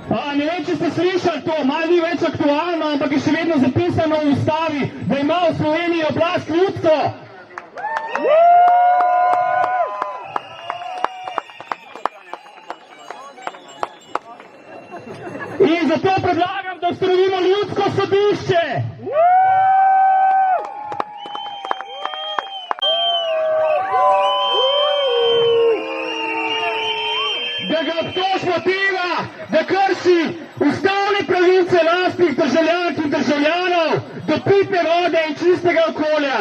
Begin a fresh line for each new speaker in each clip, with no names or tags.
Ne vem, če ste slišali to, malo ni več aktualno, ampak je še vedno zapisano v ustavi, da ima v Sloveniji oblast ljudstvo. In zato predlagam, da ustanovimo ljudsko sodišče. Da ga obtožimo tega, da krši ustavne pravice lastnih državljank in državljanov do pitne vode in čistega okolja.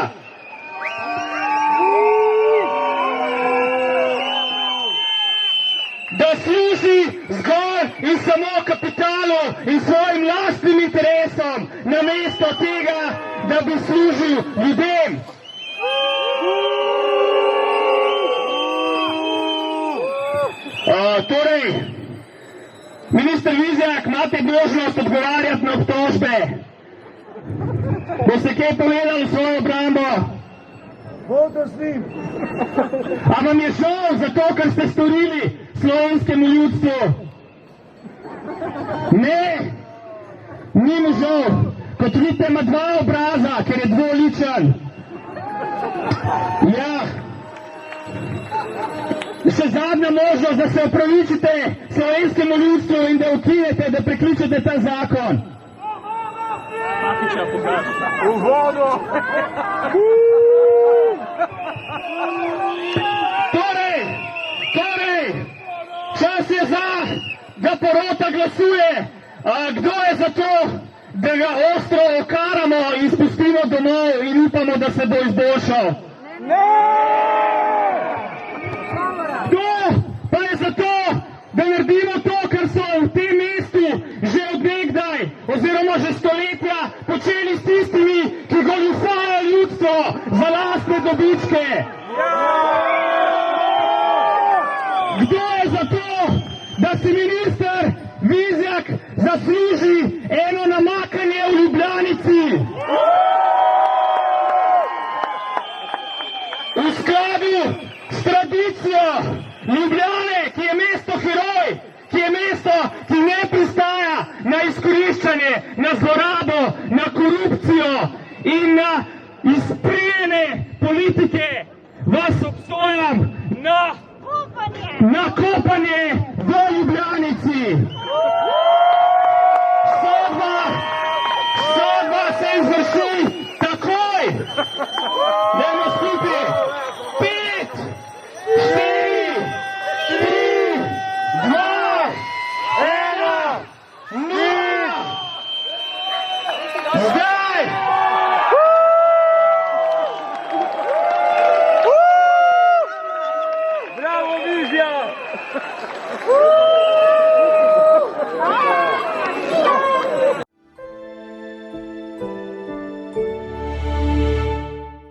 Da služi zgolj in samo kapitalu in svojim lastnim interesom, namesto tega, da bi služil ljudem. Torej, minister Vizjak, imate možnost odgovarjati na obtožbe. Boste kaj povedali svojo obrambo?
Bodo z njim.
A vam je žal za to, kar ste storili slovenskemu ljudstvu? Ne, ni mu žal. Kot vidite, ima dva obraza, ker je dvoličen. Ja. Še zadnja možnost, da se opravičite slovenskemu ljudstvu in da ukinete, da prekličete ta zakon.
V vodo!
Torej, čas je za, da porota glasuje. Kdo je za to, da ga ostro okaramo in spustimo domov in upamo, da se bo izboljšal?
Ne!
Pa je zato, da naredimo to, kar so v tem mestu že od nekdaj, oziroma že stoletja, počeli s tistimi, ki goljufajo ljudstvo za lastne dobičke. Kdo je za to, da si minister Vizjak zasluži eno namakanje v Ljubljanici? V skladu s tradicijo Ljubljane, ki je mesto heroj, ki je mesto, ki ne pristaja na izkoriščanje, na zlorabo, na korupcijo in na izprijene politike, vas obsojam na kopanje v Ljubljanici.